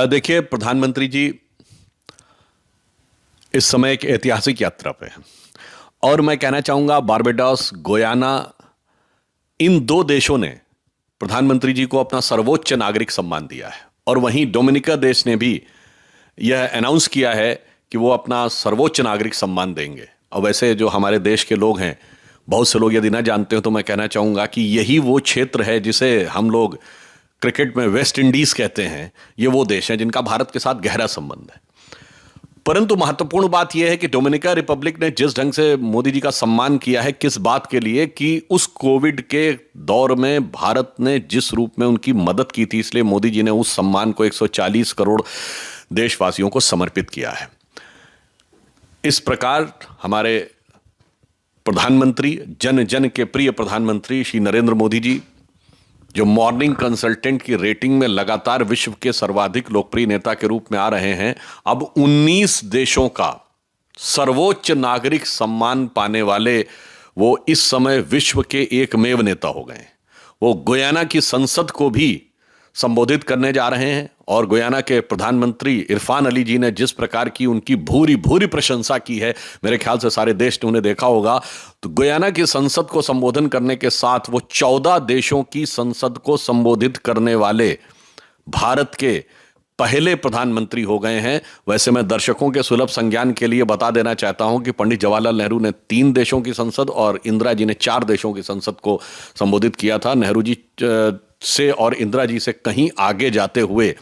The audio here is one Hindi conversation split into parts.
देखिए प्रधानमंत्री जी इस समय एक ऐतिहासिक यात्रा पे हैं और मैं कहना चाहूंगा बारबाडोस, गुयाना, इन दो देशों ने प्रधानमंत्री जी को अपना सर्वोच्च नागरिक सम्मान दिया है और वहीं डोमिनिका देश ने भी यह अनाउंस किया है कि वो अपना सर्वोच्च नागरिक सम्मान देंगे। और वैसे जो हमारे देश के लोग हैं, बहुत से लोग यदि ना जानते हो तो मैं कहना चाहूंगा कि यही वो क्षेत्र है जिसे हम लोग क्रिकेट में वेस्ट इंडीज कहते हैं। ये वो देश हैं जिनका भारत के साथ गहरा संबंध है। परंतु महत्वपूर्ण बात यह है कि डोमिनिका रिपब्लिक ने जिस ढंग से मोदी जी का सम्मान किया है, किस बात के लिए कि उस कोविड के दौर में भारत ने जिस रूप में उनकी मदद की थी, इसलिए मोदी जी ने उस सम्मान को 140 करोड़ देशवासियों को समर्पित किया है। इस प्रकार हमारे प्रधानमंत्री, जन जन के प्रिय प्रधानमंत्री श्री नरेंद्र मोदी जी, जो मॉर्निंग कंसल्टेंट की रेटिंग में लगातार विश्व के सर्वाधिक लोकप्रिय नेता के रूप में आ रहे हैं, अब 19 देशों का सर्वोच्च नागरिक सम्मान पाने वाले वो इस समय विश्व के एकमेव नेता हो गए। वो गुयाना की संसद को भी संबोधित करने जा रहे हैं और गुयाना के प्रधानमंत्री इरफान अली जी ने जिस प्रकार की उनकी भूरी भूरी प्रशंसा की है, मेरे ख्याल से सारे देश ने उन्हें देखा होगा। तो गुयाना की संसद को संबोधन करने के साथ वो 14 देशों की संसद को संबोधित करने वाले भारत के पहले प्रधानमंत्री हो गए हैं। वैसे मैं दर्शकों के सुलभ संज्ञान के लिए बता देना चाहता हूं कि पंडित जवाहरलाल नेहरू ने 3 देशों की संसद और इंदिरा जी ने 4 देशों की संसद को संबोधित किया था। नेहरू जी से और इंदिरा जी से कहीं आगे जाते हुए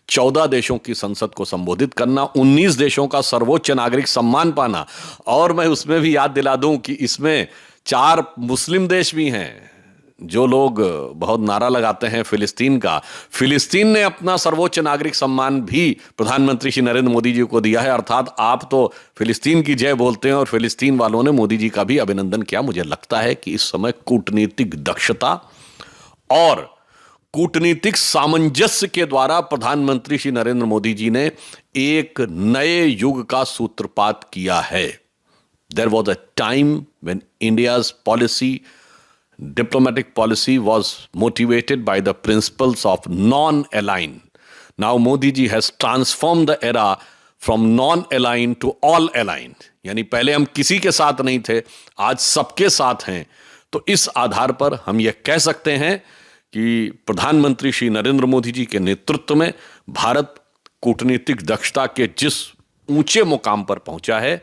14 देशों की संसद को संबोधित करना, 19 देशों का सर्वोच्च नागरिक सम्मान पाना, और मैं उसमें भी याद दिला दूं कि इसमें 4 मुस्लिम देश भी हैं। जो लोग बहुत नारा लगाते हैं फिलिस्तीन का, फिलिस्तीन ने अपना सर्वोच्च नागरिक सम्मान भी प्रधानमंत्री श्री नरेंद्र मोदी जी को दिया है। अर्थात आप तो फिलिस्तीन की जय बोलते हैं और फिलिस्तीन वालों ने मोदी जी का भी अभिनंदन किया। मुझे लगता है कि इस समय कूटनीतिक दक्षता और कूटनीतिक सामंजस्य के द्वारा प्रधानमंत्री श्री नरेंद्र मोदी जी ने एक नए युग का सूत्रपात किया है। There was a time when India's policy, diplomatic policy was motivated by the principles of non-aligned. Now Modi ji has transformed the era from non-aligned to all-aligned. यानी पहले हम किसी के साथ नहीं थे, आज सबके साथ हैं। तो इस आधार पर हम यह कह सकते हैं कि प्रधानमंत्री श्री नरेंद्र मोदी जी के नेतृत्व में भारत कूटनीतिक दक्षता के जिस ऊंचे मुकाम पर पहुंचा है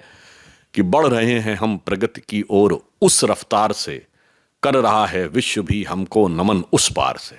कि बढ़ रहे हैं हम प्रगति की ओर, उस रफ्तार से कर रहा है विश्व भी हमको नमन उस पार से।